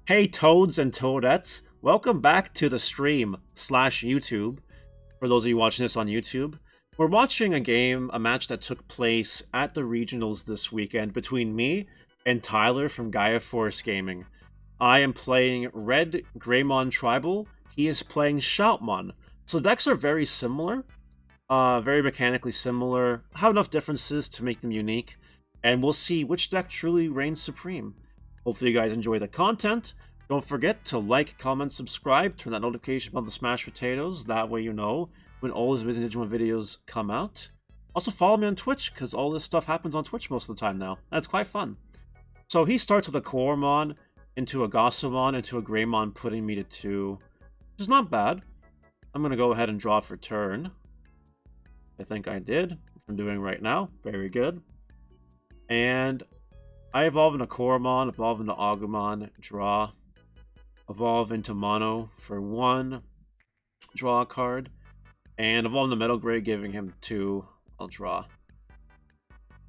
Hey Toads and Toadettes, welcome back to the stream slash YouTube. For those of you watching this on YouTube, we're watching a match that took place at the regionals this weekend between me and Tyler from Gaia Force Gaming. I am playing Red Greymon Tribal. He is playing Shoutmon. So the decks are very similar, very mechanically similar, have enough differences to make them unique, and we'll see which deck truly reigns supreme. Hopefully you guys enjoy the content. Don't forget to like, comment, subscribe, turn that notification bell to smash potatoes. That way you know when all these Amazing Digimon videos come out. Also follow me on Twitch, because all this stuff happens on Twitch most of the time now. That's quite fun. So he starts with a Koromon, into a Gossumon, into a Greymon, putting me to 2. Which is not bad. I'm going to go ahead and draw for turn. I think I did. I'm doing right now. Very good. And I evolve into Koromon, evolve into Agumon, draw. Evolve into Mono for 1, draw a card. And evolve into Metal Gray, giving him 2, I'll draw.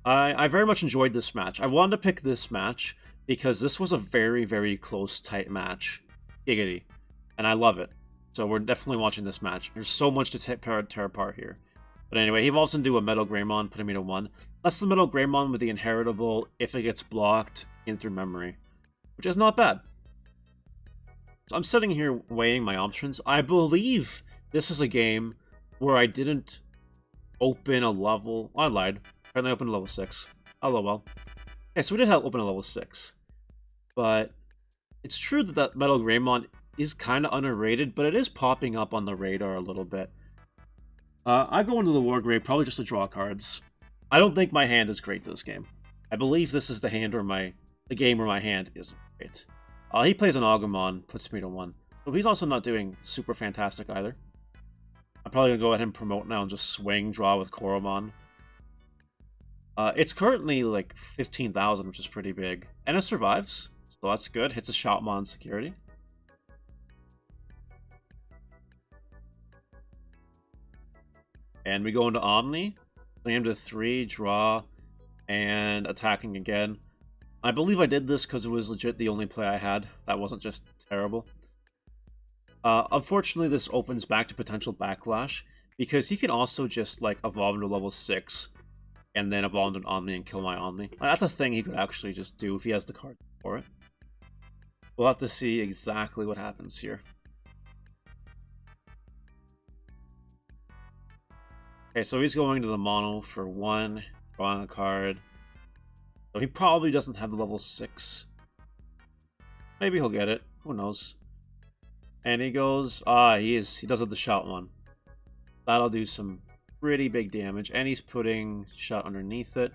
I very much enjoyed this match. I wanted to pick this match because this was a very, very close, tight match. Giggity. And I love it. So we're definitely watching this match. There's so much to tear apart here. But anyway, he evolves into a Metal Greymon, putting me to 1. That's the Metal Greymon with the inheritable if it gets blocked in through memory. Which is not bad. So I'm sitting here weighing my options. I believe this is a game where I didn't open a level. Oh, I lied. Apparently I opened a level 6. Oh, well. Okay, so we did have open a level 6. But it's true that that Metal Greymon is kind of underrated, but it is popping up on the radar a little bit. I go into the War Grave probably just to draw cards. I don't think my hand is great this game. I believe this is the game where my hand isn't great. He plays an Agumon, puts me to 1. So he's also not doing super fantastic either. I'm probably going to go ahead and promote now and just swing, draw with Koromon. It's currently like 15,000, which is pretty big. And it survives, so that's good. Hits a Shoutmon security. And we go into Omni, slam to 3, draw, and attacking again. I believe I did this because it was legit the only play I had. That wasn't just terrible. Unfortunately, this opens back to potential backlash, because he can also just like evolve into level 6, and then evolve into an Omni and kill my Omni. That's a thing he could actually just do if he has the card for it. We'll have to see exactly what happens here. Okay, so he's going to the Mono for 1, drawing a card. So he probably doesn't have the level 6. Maybe he'll get it. Who knows? And he goes... he does have the Shoutmon. That'll do some pretty big damage. And he's putting Shout underneath it.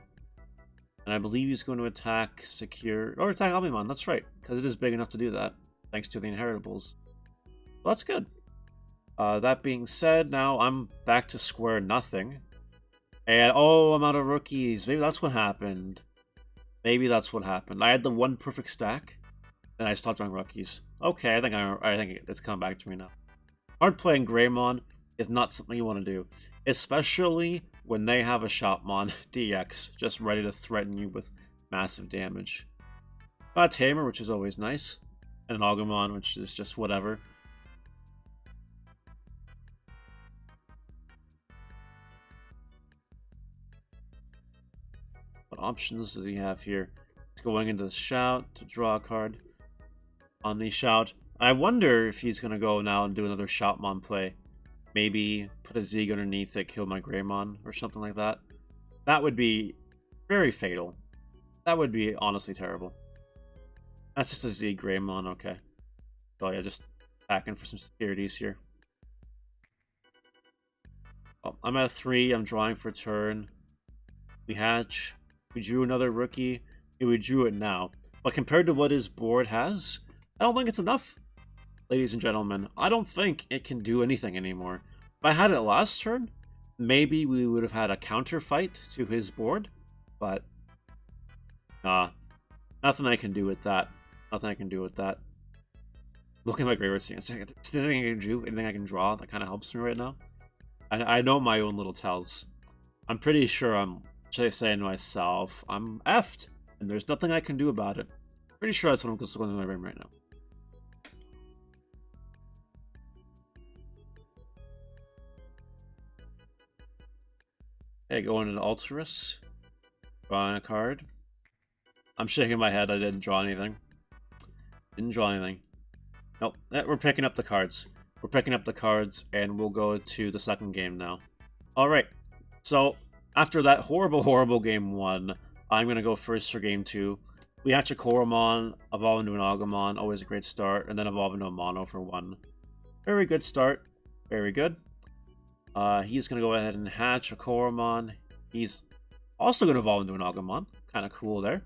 And I believe he's going to attack Secure... Or attack Omnimon, that's right. Because it is big enough to do that. Thanks to the inheritables. Well, that's good. That being said, now I'm back to square nothing. And, oh, I'm out of rookies. Maybe that's what happened. Maybe that's what happened. I had the 1 perfect stack, then I stopped drawing rookies. Okay, I think it's come back to me now. Hard playing Greymon is not something you want to do, especially when they have a Shoutmon DX just ready to threaten you with massive damage. Got a Tamer, which is always nice, and an Agumon, which is just whatever. What options does he have here? Going into the Shout to draw a card. On the Shout. I wonder if he's going to go now and do another Shoutmon play. Maybe put a Zeke underneath it, kill my Greymon, or something like that. That would be very fatal. That would be honestly terrible. That's just a Zeke Greymon, okay. So yeah, just attacking for some securities here. Oh, I'm at 3, I'm drawing for turn. We hatch. We drew another rookie. We drew it now. But compared to what his board has, I don't think it's enough. Ladies and gentlemen, I don't think it can do anything anymore. If I had it last turn, maybe we would have had a counter fight to his board. But, nothing I can do with that. Nothing I can do with that. Looking at my graveyard stance, anything I can do, anything I can draw, that kind of helps me right now. I know my own little tells. I'm pretty sure I'm saying to myself, I'm effed, and there's nothing I can do about it. Pretty sure that's what I'm going through my brain right now. Okay, going into Alterus. Drawing a card. I'm shaking my head, I didn't draw anything. Didn't draw anything. Nope, we're picking up the cards. We're picking up the cards, and we'll go to the second game now. Alright, so after that horrible game 1, I'm going to go first for game 2. We hatch a Koromon, evolve into an Agumon, always a great start, and then evolve into a Mono for 1. Very good start. Very good. He's going to go ahead and hatch a Koromon. He's also going to evolve into an Agumon. Kind of cool there.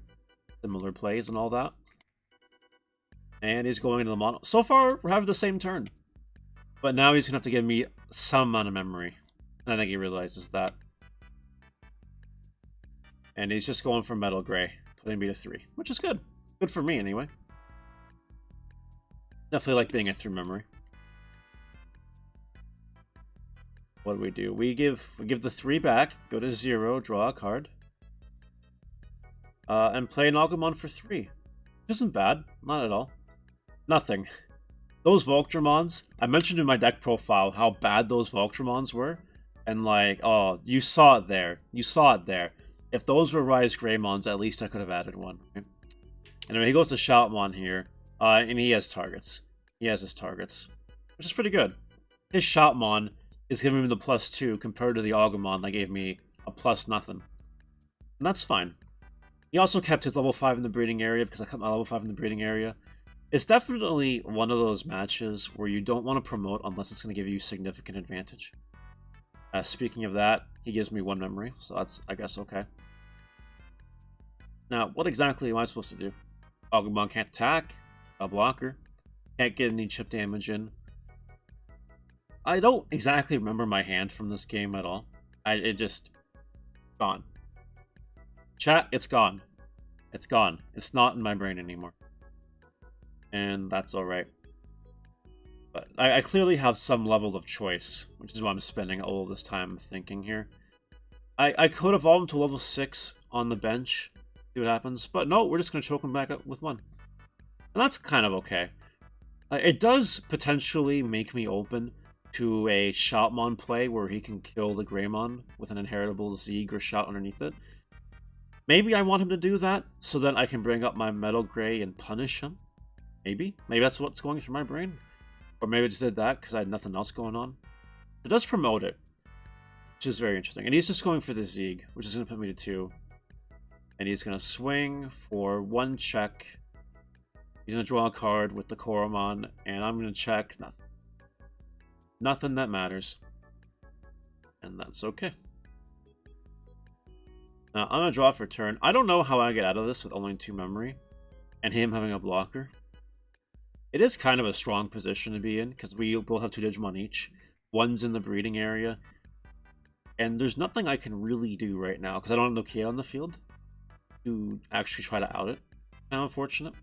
Similar plays and all that. And he's going into the Mono. So far, we're having the same turn. But now he's going to have to give me some amount of memory. And I think he realizes that. And he's just going for Metal Gray, putting me to 3, which is good. Good for me, anyway. Definitely like being at 3 memory. What do? We give the 3 back, go to 0, draw a card. And play an Agumon for 3. Which isn't bad. Not at all. Nothing. Those Voltramons, I mentioned in my deck profile how bad those Voltramons were. And like, oh, you saw it there. You saw it there. If those were Rise Greymons, at least I could have added one. Right? Anyway, he goes to Shoutmon here. And he has targets. He has his targets. Which is pretty good. His Shoutmon is giving him the +2 compared to the Agumon that gave me a +nothing. And that's fine. He also kept his level 5 in the breeding area because I kept my level 5 in the breeding area. It's definitely one of those matches where you don't want to promote unless it's going to give you significant advantage. Speaking of that, he gives me 1 memory, so that's, I guess, okay. Now, what exactly am I supposed to do? Agumon can't attack. A blocker. Can't get any chip damage in. I don't exactly remember my hand from this game at all. It just... gone. Chat, it's gone. It's gone. It's not in my brain anymore. And that's alright. But I clearly have some level of choice, which is why I'm spending all this time thinking here. I could evolve him to level 6 on the bench, see what happens, but no, we're just going to choke him back up with 1. And that's kind of okay. It does potentially make me open to a Shoutmon play where he can kill the Greymon with an inheritable Zeeg or Shout underneath it. Maybe I want him to do that so that I can bring up my Metal Gray and punish him. Maybe. Maybe that's what's going through my brain. Or maybe I just did that because I had nothing else going on. It does promote it, which is very interesting. And he's just going for the Zeeg, which is going to put me to 2. And he's going to swing for 1 check. He's going to draw a card with the Koromon, and I'm going to check nothing. Nothing that matters. And that's okay. Now, I'm going to draw for turn. I don't know how I get out of this with only 2 memory, and him having a blocker. It is kind of a strong position to be in, because we both have 2 Digimon each. 1's in the breeding area. And there's nothing I can really do right now, because I don't have Nokia on the field to actually try to out it. Kind of unfortunate.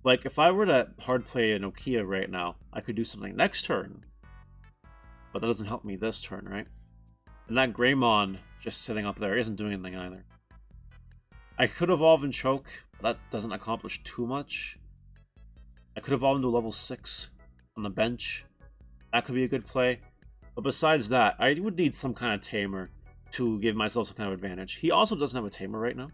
Like, if I were to hard play a Nokia right now, I could do something next turn. But that doesn't help me this turn, right? And that Greymon just sitting up there isn't doing anything either. I could evolve and choke, but that doesn't accomplish too much. I could evolve into level 6 on the bench. That could be a good play. But besides that, I would need some kind of tamer to give myself some kind of advantage. He also doesn't have a tamer right now.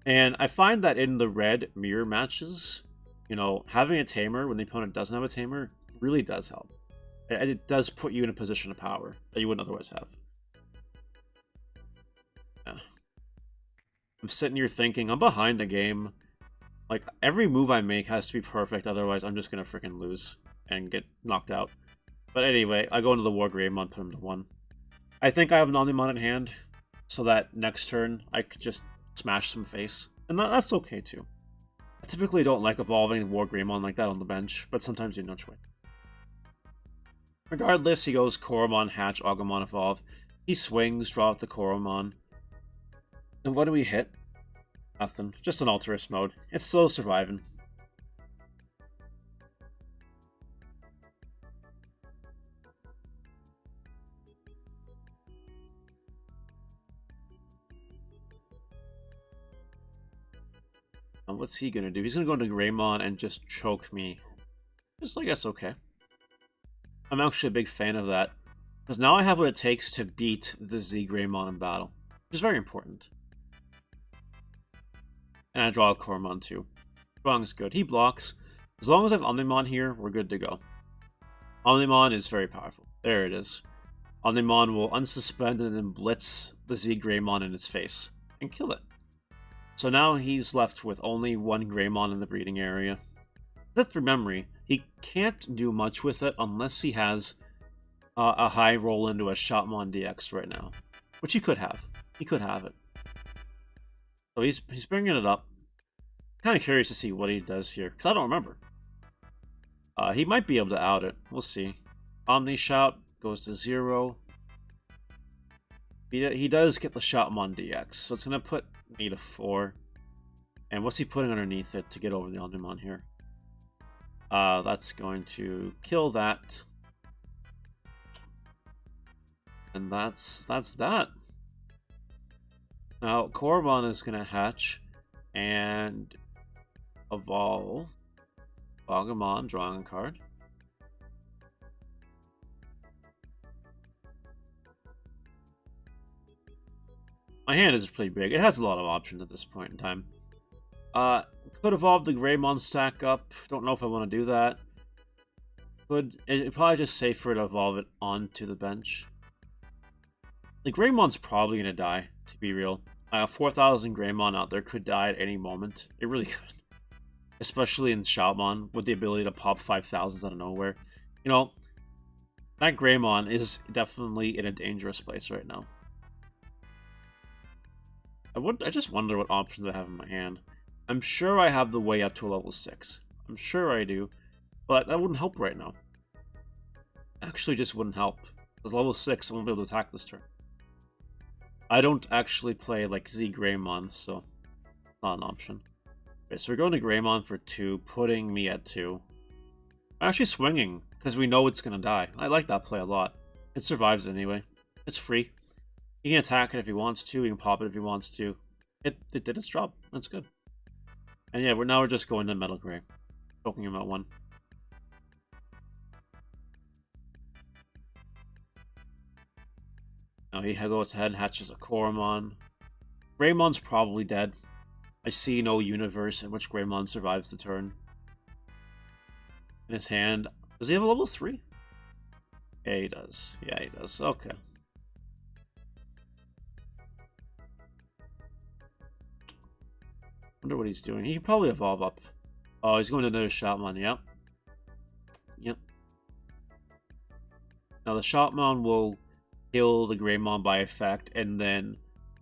And I find that in the red mirror matches, you know, having a tamer when the opponent doesn't have a tamer really does help. It does put you in a position of power that you wouldn't otherwise have. Yeah. I'm sitting here thinking, I'm behind the game. Like, every move I make has to be perfect, otherwise I'm just gonna freaking lose and get knocked out. But anyway, I go into the War Greymon, put him to 1. I think I have an Omnimon in hand, so that next turn I could just smash some face. And that's okay too. I typically don't like evolving War Greymon like that on the bench, but sometimes you have no choice. Regardless, he goes Koromon, Hatch, Agumon, Evolve. He swings, draw out the Koromon. And what do we hit? Nothing. Just an Alterous mode. It's still surviving. And what's he gonna do? He's gonna go into Greymon and just choke me. Just, I guess, okay. I'm actually a big fan of that. Because now I have what it takes to beat the Z Greymon in battle, which is very important. And I draw a Coromon too. Drawing is good. He blocks. As long as I have Omnimon here, we're good to go. Omnimon is very powerful. There it is. Omnimon will unsuspend and then blitz the Z Greymon in its face and kill it. So now he's left with only one Greymon in the breeding area. That's through memory. He can't do much with it unless he has a high roll into a Shoutmon DX right now, which he could have. He could have it. So he's bringing it up. Kind of curious to see what he does here, because I don't remember. He might be able to out it. We'll see. Omni Shout goes to 0. He does get the Shoutmon DX, so it's going to put me to 4. And what's he putting underneath it to get over the Omnimon here? That's going to kill that. And that's that. Now, Coromon is going to hatch and evolve. Agumon, drawing a card. My hand is pretty big. It has a lot of options at this point in time. Could evolve the Greymon stack up. Don't know if I want to do that. It'd probably just safer to evolve it onto the bench. The Greymon's probably going to die, to be real. 4,000 Greymon out there could die at any moment. It really could. Especially in Shoutmon, with the ability to pop 5,000s out of nowhere. You know, that Greymon is definitely in a dangerous place right now. I just wonder what options I have in my hand. I'm sure I have the way up to a level 6. I'm sure I do. But that wouldn't help right now. Actually, just wouldn't help. Because level 6, I won't be able to attack this turn. I don't actually play like Z Greymon, so not an option. Okay, so we're going to Greymon for 2, putting me at 2. I'm actually swinging, because we know it's going to die. I like that play a lot. It survives anyway. It's free. He can attack it if he wants to, he can pop it if he wants to. It did its job. That's good. And yeah, we're just going to Metal Gray. Talking about 1. Now he goes ahead and hatches a Coromon. Greymon's probably dead. I see no universe in which Greymon survives the turn. In his hand, does he have a level 3? Yeah, he does. Yeah, he does. Okay. Wonder what he's doing. He can probably evolve up. Oh, he's going to another Shoutmon. Yep. Yep. Now the Shoutmon will kill the Greymon by effect, and then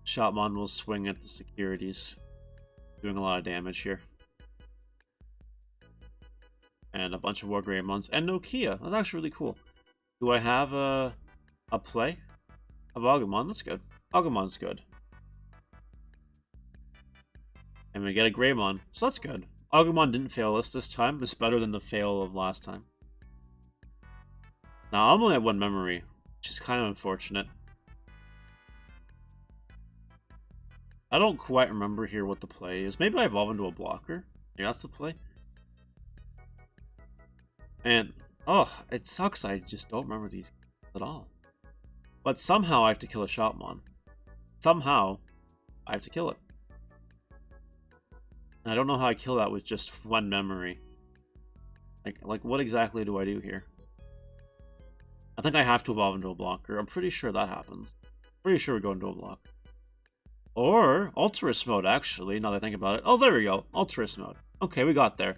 Shoutmon will swing at the securities, doing a lot of damage here. And a bunch of War Greymons, and no Kia. That's actually really cool. Do I have a play of Agumon? That's good. Agumon's good. And we get a Greymon, so that's good. Agumon didn't fail us this time. It's better than the fail of last time. Now, I'm only at 1 memory, which is kind of unfortunate. I don't quite remember here what the play is. Maybe I evolve into a blocker? Yeah, that's the play. And, oh, it sucks I just don't remember these at all. But somehow I have to kill a Shoutmon. Somehow, I have to kill it. And I don't know how I kill that with just 1 memory. Like what exactly do I do here? I think I have to evolve into a blocker. I'm pretty sure that happens. Pretty sure we go into a block. Or Alterous mode, actually, now that I think about it. Oh, there we go. Alterous mode. Okay, we got there.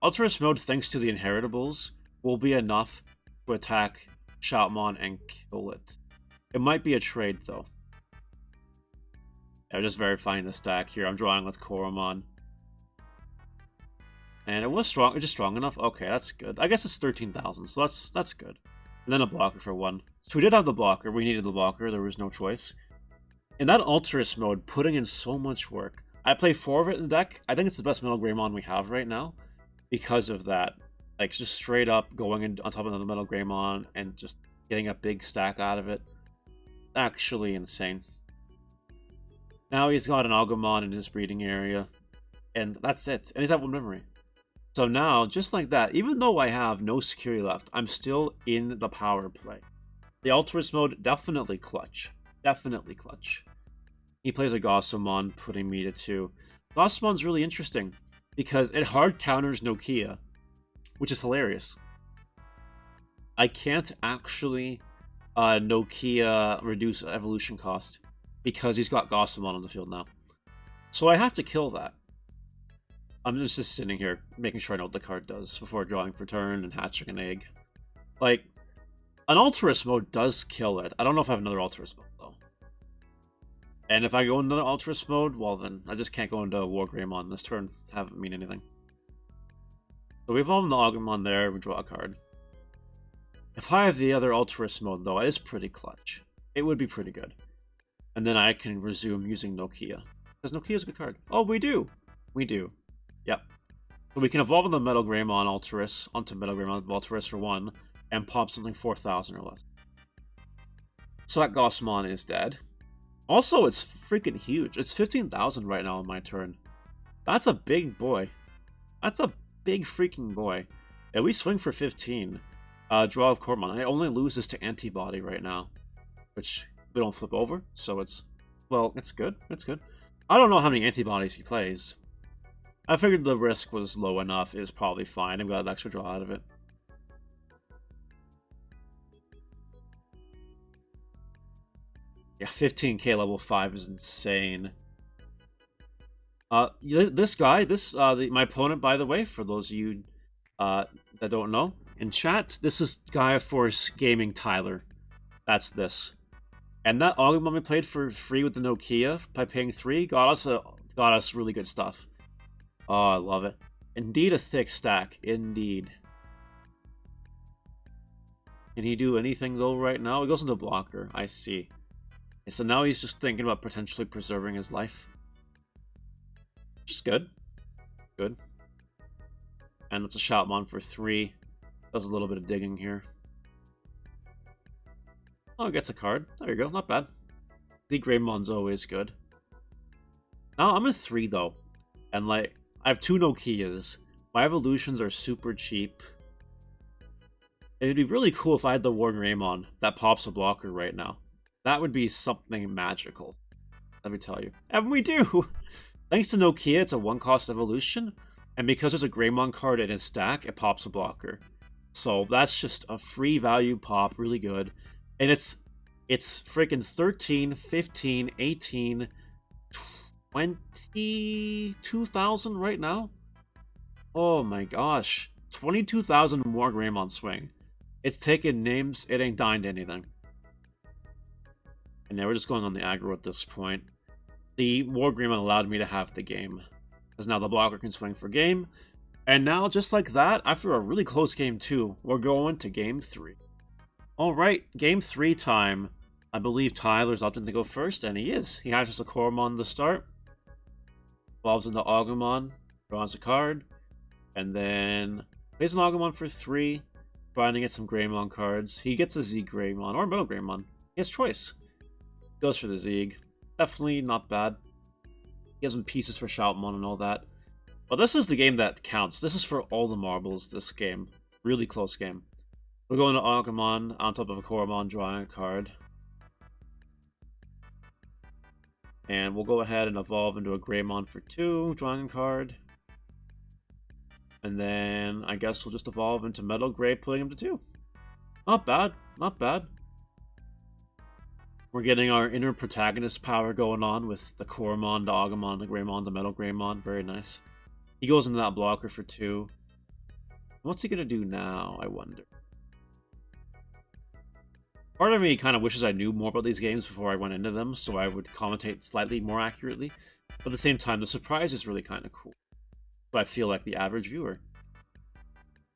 Alterous mode, thanks to the inheritables, will be enough to attack Shoutmon and kill it. It might be a trade, though. Yeah, just verifying the stack here. I'm drawing with Coromon. And it was strong. It's just strong enough. Okay, that's good. I guess it's 13,000, so that's good. And then a blocker for 1. So we did have the blocker. We needed the blocker. There was no choice. In that Alterous mode, putting in so much work. I play 4 of it in the deck. I think it's the best Metal Greymon we have right now because of that. Like, just straight up going in on top of another Metal Greymon and just getting a big stack out of it. Actually insane. Now he's got an Agumon in his breeding area. And that's it. And he's at 1 memory. So now, just like that, even though I have no security left, I'm still in the power play. The Ultras mode, definitely clutch. Definitely clutch. He plays a Gossomon, putting me to 2. Gossomon's really interesting, because it hard counters Nokia, which is hilarious. I can't actually Nokia reduce evolution cost, because he's got Gossomon on the field now. So I have to kill that. I'm just sitting here, making sure I know what the card does, before drawing for turn and hatching an egg. Like, an Alterous mode does kill it. I don't know if I have another Alterous mode, though. And if I go into another Alterous mode, well then, I just can't go into War Greymon this turn. Have it mean anything. So we evolve the Omnimon there, we draw a card. If I have the other Alterous mode, though, it is pretty clutch. It would be pretty good. And then I can resume using Nokia. Because Nokia's a good card. Oh, we do! We do. Yep. So we can evolve the Metal Greymon Alterous onto Metal Greymon Alterous for 1, and pop something 4,000 or less. So that Gossomon is dead. Also, it's freaking huge. It's 15,000 right now on my turn. That's a big boy. That's a big freaking boy. And we swing for 15. Draw of Cormon. I only lose this to Antibody right now, which we don't flip over, so it's... Well, it's good. It's good. I don't know how many Antibodies he plays. I figured the risk was low enough. It was probably fine. I've got an extra draw out of it. Yeah, 15k level 5 is insane. This guy, my opponent, by the way, for those of you that don't know, in chat, this is Gaia Force Gaming Tyler. That's this. And that Omnimon we played for free with the Nokia by paying 3 got us really good stuff. Oh, I love it. Indeed a thick stack. Indeed. Can he do anything, though, right now? He goes into blocker. I see. Okay, so now he's just thinking about potentially preserving his life. Which is good. Good. And it's a Shoutmon for 3. Does a little bit of digging here. Oh, it gets a card. There you go. Not bad. The Greymon's always good. Now, I'm at 3, though. And, like, I have 2 Nokias. My evolutions are super cheap. It'd be really cool if I had the War Greymon that pops a blocker right now. That would be something magical. Let me tell you. And we do! Thanks to Nokia, it's a 1-cost evolution. And because there's a Greymon card in his stack, it pops a blocker. So that's just a free value pop, really good. And it's freaking 13, 15, 18, 22,000 right now? Oh my gosh. 22,000 more Greymon swing. It's taken names, it ain't dying to anything. And now we're just going on the aggro at this point. The War Greymon allowed me to have the game. Because now the blocker can swing for game. And now, just like that, after a really close game 2, we're going to game 3. Alright, game 3 time. I believe Tyler's opting to go first, and he is. He hatches a Cormon to start. Evolves into Omnimon, draws a card. And then plays an Omnimon for 3. Trying to get some Greymon cards. He gets a Z Greymon, or Metal Greymon. He has choice. Goes for the Zeeg. Definitely not bad. He has some pieces for Shoutmon and all that. But this is the game that counts. This is for all the marbles, this game. Really close game. We're going to Omnimon on top of a Cormon, drawing a card. And we'll go ahead and evolve into a Greymon for 2, drawing a card. And then I guess we'll just evolve into Metal Grey, putting him to 2. Not bad, not bad. We're getting our inner protagonist power going on with the Cormon, the Omnimon, the Greymon, the Metal Greymon. Very nice. He goes into that blocker for 2. What's he going to do now, I wonder? Part of me kind of wishes I knew more about these games before I went into them, so I would commentate slightly more accurately. But at the same time, the surprise is really kind of cool. So I feel like the average viewer.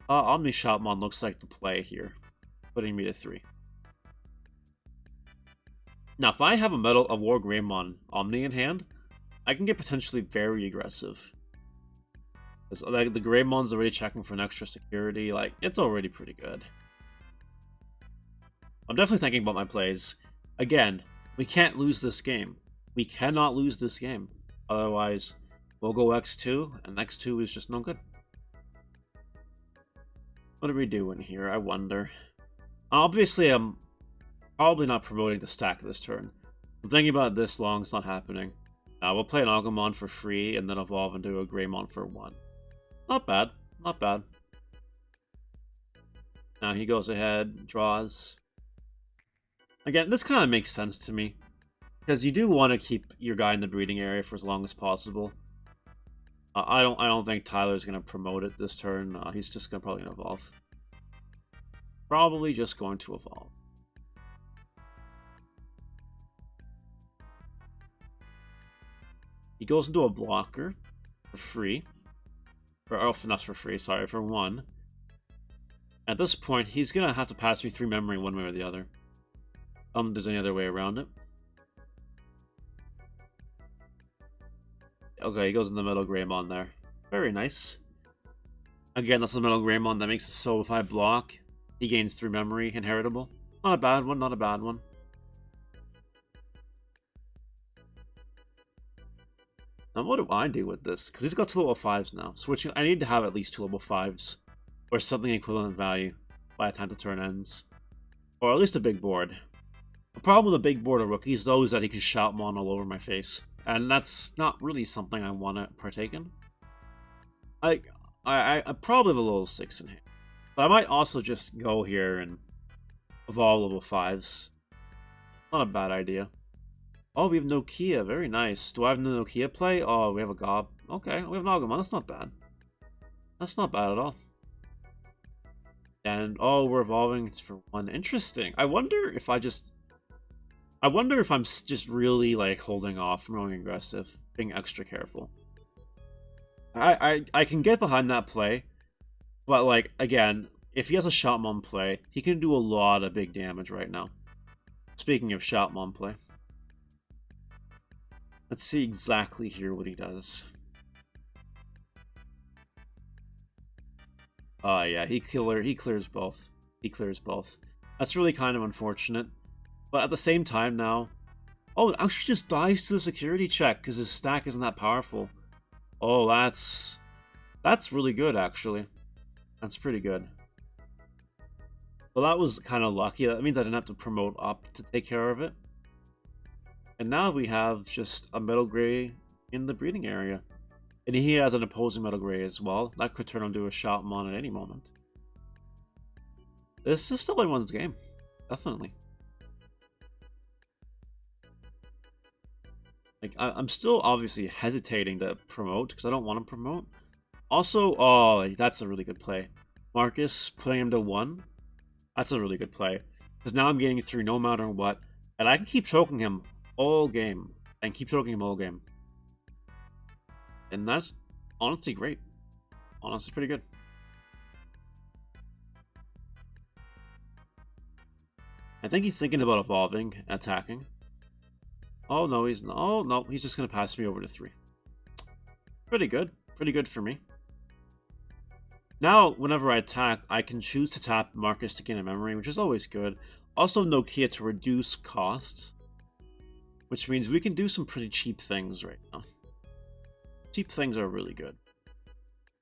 Omni Shoutmon looks like the play here, putting me to 3. Now, if I have a War Greymon Omni in hand, I can get potentially very aggressive. Because like, the Greymon's already checking for an extra security, like, it's already pretty good. I'm definitely thinking about my plays. Again, we can't lose this game. We cannot lose this game. Otherwise, we'll go X2, and X2 is just no good. What are we doing here, I wonder? Obviously, probably not promoting the stack this turn. I'm thinking about it this long, it's not happening. We'll play an Agumon for free and then evolve into a Greymon for 1. Not bad, not bad. Now he goes ahead, draws. Again, this kind of makes sense to me, because you do want to keep your guy in the breeding area for as long as possible. I don't think Tyler's gonna promote it this turn. He's just probably gonna evolve. Probably just going to evolve. He goes into a blocker for free. Or not for free, sorry, for 1. At this point, he's gonna have to pass me 3 memory one way or the other. I don't think there's any other way around it. Okay, he goes in the middle Greymon there. Very nice. Again, that's the middle Greymon that makes it so if I block, he gains 3 memory, inheritable. Not a bad one, not a bad one. Now what do I do with this? Because he's got 2 level 5s now. Switching, I need to have at least 2 level 5s. Or something equivalent value by the time the turn ends. Or at least a big board. The problem with a big board of rookies, though, is that he can Shoutmon all over my face. And that's not really something I want to partake in. I probably have a level 6 in hand. But I might also just go here and evolve level 5s. Not a bad idea. Oh, we have Nokia. Very nice. Do I have no Nokia play? Oh, we have a Gob. Okay, we have an Agumon. That's not bad. That's not bad at all. And, oh, we're evolving. It's for 1. Interesting. I wonder if I'm just really, like, holding off from going aggressive. Being extra careful. I can get behind that play. But, like, again, if he has a Shoutmon play, he can do a lot of big damage right now. Speaking of Shoutmon play. Let's see exactly here what he does. Oh yeah, he clears both. He clears both. That's really kind of unfortunate. But at the same time now... Oh, it actually just dies to the security check because his stack isn't that powerful. Oh, that's really good, actually. That's pretty good. Well, that was kind of lucky. That means I didn't have to promote up to take care of it. And now we have just a Metal Gray in the breeding area. And he has an opposing Metal Gray as well. That could turn into a Shoutmon at any moment. This is still anyone's game. Definitely. Like, I'm still obviously hesitating to promote because I don't want to promote. Also, oh, that's a really good play. Marcus putting him to 1. That's a really good play. Because now I'm getting through no matter what. And I can keep choking him all game. And keep choking him all game. And that's honestly great. Honestly pretty good. I think he's thinking about evolving, attacking. Oh no, he's not. Oh no, he's just going to pass me over to 3. Pretty good. Pretty good for me. Now, whenever I attack, I can choose to tap Marcus to gain a memory, which is always good. Also, Nokia to reduce costs. Which means we can do some pretty cheap things right now. Cheap things are really good.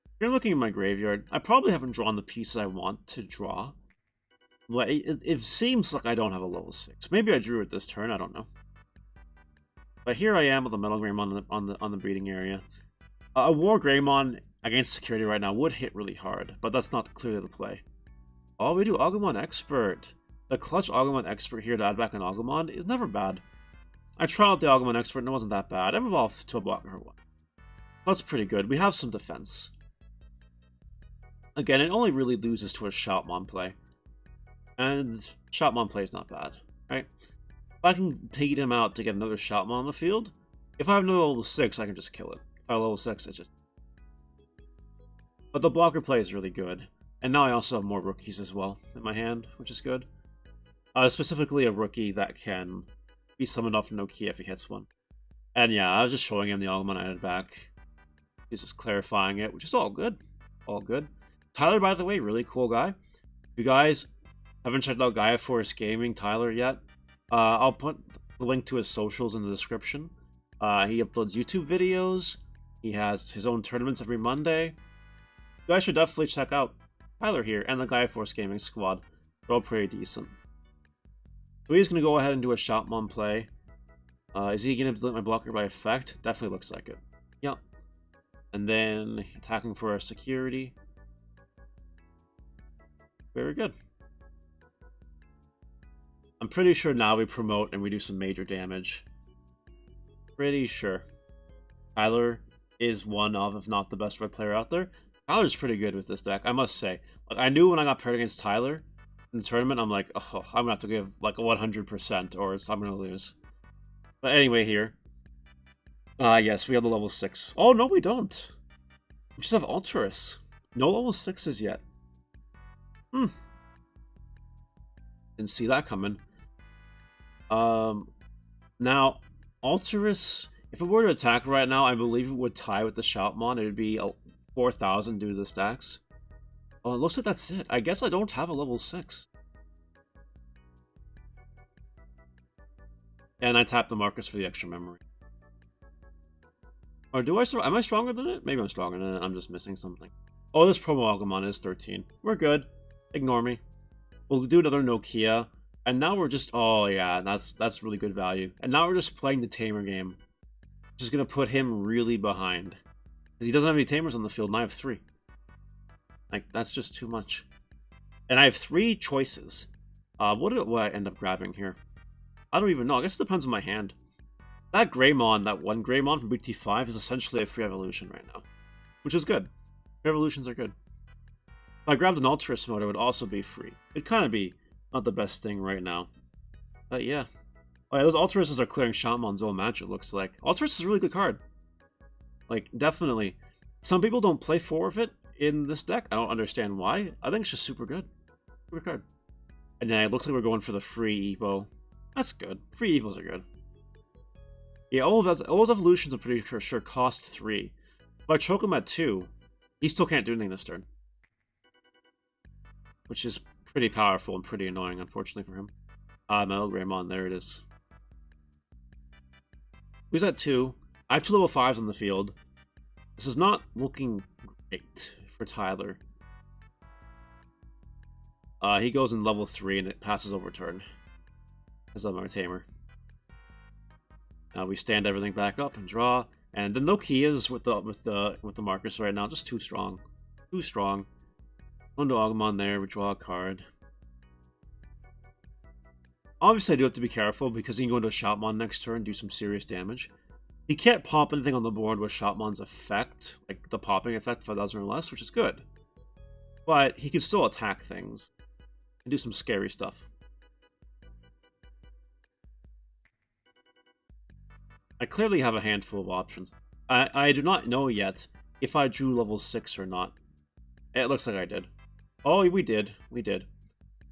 If you're looking at my graveyard, I probably haven't drawn the pieces I want to draw. But it seems like I don't have a level 6. Maybe I drew it this turn, I don't know. But here I am with a Metal Greymon on the breeding area. A War Greymon against security right now would hit really hard, but that's not clearly the play. Oh, we do Agumon Expert. The clutch Agumon Expert here to add back an Agumon is never bad. I tried out the Agumon Expert and it wasn't that bad. I've evolved to a blocker 1. That's pretty good. We have some defense. Again, it only really loses to a Shoutmon play. And Shoutmon play is not bad, right? If I can take him out to get another Shoutmon on the field, if I have another level 6, I can just kill it. If I have level 6, I just... But the blocker play is really good. And now I also have more rookies as well in my hand, which is good. Specifically a rookie that can be summoned off Nokia if he hits one. And yeah, I was just showing him the Omnimon I added back. He's just clarifying it, which is all good. All good. Tyler, by the way, really cool guy. If you guys haven't checked out Gaia Force Gaming, Tyler, yet, I'll put the link to his socials in the description. He uploads YouTube videos. He has his own tournaments every Monday. You guys should definitely check out Tyler here and the Gaia Force Gaming squad. They're all pretty decent. So he's going to go ahead and do a Shoutmon play. Is he going to delete my blocker by effect? Definitely looks like it. Yep. And then attacking for our security. Very good. I'm pretty sure now we promote and we do some major damage. Pretty sure. Tyler is one of, if not the best red player out there. Tyler's pretty good with this deck, I must say. Like, I knew when I got paired against Tyler in the tournament, I'm like, oh, I'm gonna have to give like a 100% or I'm gonna lose. But anyway, here. Yes, we have the level 6. Oh, no, we don't. We just have Alterus. No level 6s yet. Didn't see that coming. Now, Alterus, if it were to attack right now, I believe it would tie with the Shoutmon. It would be 4,000 due to the stacks. Oh, it looks like that's it. I guess I don't have a level 6. And I tapped the Marcus for the extra memory. Or do I? Am I stronger than it? Maybe I'm stronger than it. I'm just missing something. Oh, this promo Agumon is 13. We're good. Ignore me. We'll do another Nokia. And now we're just... Oh, yeah. That's really good value. And now we're just playing the Tamer game. Just going to put him really behind. Because he doesn't have any Tamers on the field, and I have 3. Like, that's just too much. And I have 3 choices. What do I end up grabbing here? I don't even know. I guess it depends on my hand. That Greymon, that one Greymon from BT5 is essentially a free evolution right now. Which is good. Free evolutions are good. If I grabbed an Alterus mode, it would also be free. It'd kind of be not the best thing right now. But yeah. Oh yeah, those Alteruses are clearing Shoutmon's own match, it looks like. Alterus is a really good card. Like, definitely. Some people don't play 4 of it in this deck. I don't understand why. I think it's just super good. Super card. And then it looks like we're going for the free Evo. That's good. Free Evos are good. Yeah, all of those evolutions I'm pretty sure cost 3. If I choke him at 2, he still can't do anything this turn. Which is pretty powerful and pretty annoying, unfortunately for him. Metal Greymon, there it is. He's at 2. I have 2 level 5s on the field. This is not looking great for Tyler. He goes in level 3 and it passes over turn. As I'm our Tamer. Now we stand everything back up and draw. And the Nokias with the Marcus right now, just too strong. Too strong. Go into Agumon there, we draw a card. Obviously I do have to be careful because he can go into a Shoutmon next turn and do some serious damage. He can't pop anything on the board with Shoutmon's effect, like the popping effect 5,000 or less, which is good. But he can still attack things and do some scary stuff. I clearly have a handful of options. I do not know yet if I drew level 6 or not. It looks like I did. Oh, we did. We did.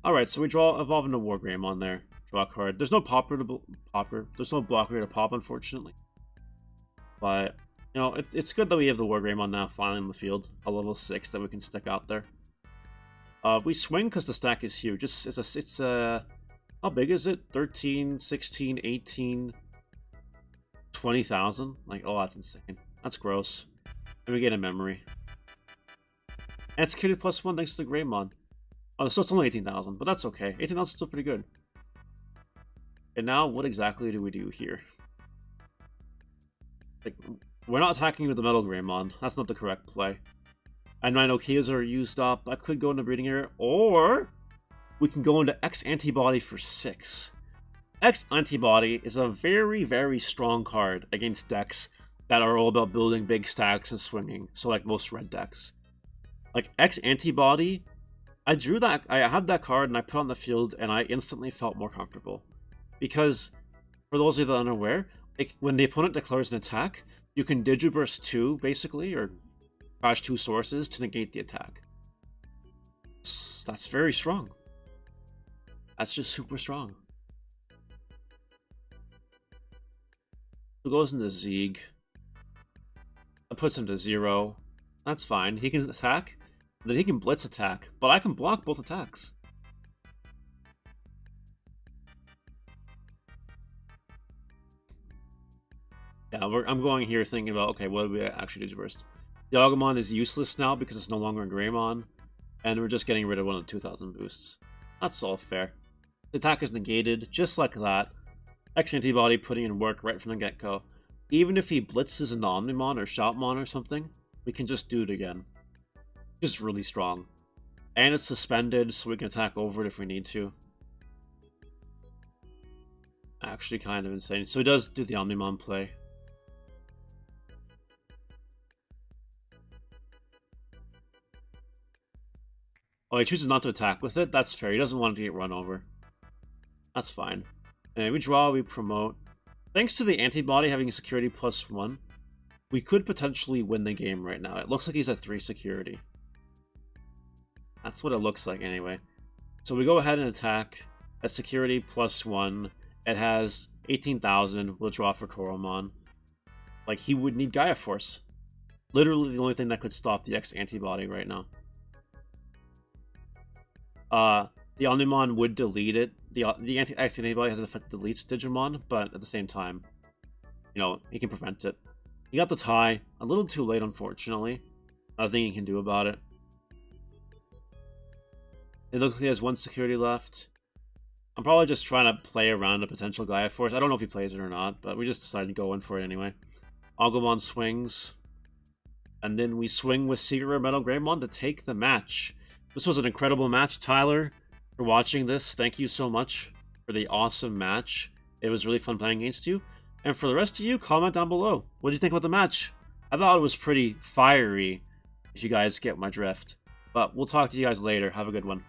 Alright, so we draw Evolve into War Greymon there. Draw a card. There's no There's no blocker to pop, unfortunately. But, you know, it's good that we have the War Greymon now finally in the field. A level 6 that we can stick out there. We swing because the stack is huge. It's how big is it? 13, 16, 18... 20,000? Like, oh, that's insane. That's gross. And we get a memory. And security +1 thanks to the Greymon. Oh, so it's only 18,000, but that's okay. 18,000 is still pretty good. And now, what exactly do we do here? Like, we're not attacking with the Metal Greymon. That's not the correct play. And my Nokias are used up. I could go into Breeding Area, or we can go into X Antibody for 6. X Antibody is a very, very strong card against decks that are all about building big stacks and swinging, so like most red decks. Like, X Antibody, I had that card and I put it on the field and I instantly felt more comfortable. Because, for those of you that are unaware, like, when the opponent declares an attack, you can Digiburst 2, basically, or crash 2 sources to negate the attack. That's very strong. That's just super strong. Goes into Zeeg. That puts him to 0. That's fine. He can attack. Then he can blitz attack. But I can block both attacks. Yeah, I'm going here thinking about, okay, what do we actually do first? The Agumon is useless now because it's no longer in Greymon. And we're just getting rid of one of the 2,000 boosts. That's all fair. The attack is negated, just like that. X antibody putting in work right from the get-go. Even if he blitzes into Omnimon or Shoutmon or something, we can just do it again. Just really strong. And it's suspended, so we can attack over it if we need to. Actually kind of insane. So he does do the Omnimon play. Oh, he chooses not to attack with it? That's fair. He doesn't want to get run over. That's fine. And we draw, we promote. Thanks to the antibody having security +1, we could potentially win the game right now. It looks like he's at 3 security. That's what it looks like anyway. So we go ahead and attack at security +1. It has 18,000. We'll draw for Koromon. Like, he would need Gaia Force. Literally the only thing that could stop the X antibody right now. The Omnimon would delete it. The X antibody has an effect that deletes Digimon, but at the same time, you know, he can prevent it. He got the tie. A little too late, unfortunately. Nothing he can do about it. It looks like he has 1 security left. I'm probably just trying to play around a potential Gaia Force. I don't know if he plays it or not, but we just decided to go in for it anyway. Agumon swings. And then we swing with Secret Metal Greymon to take the match. This was an incredible match. Tyler, for watching this, thank you so much for the awesome match. It was really fun playing against you. And for the rest of you, comment down below. What do you think about the match? I thought it was pretty fiery, if you guys get my drift. But we'll talk to you guys later. Have a good one.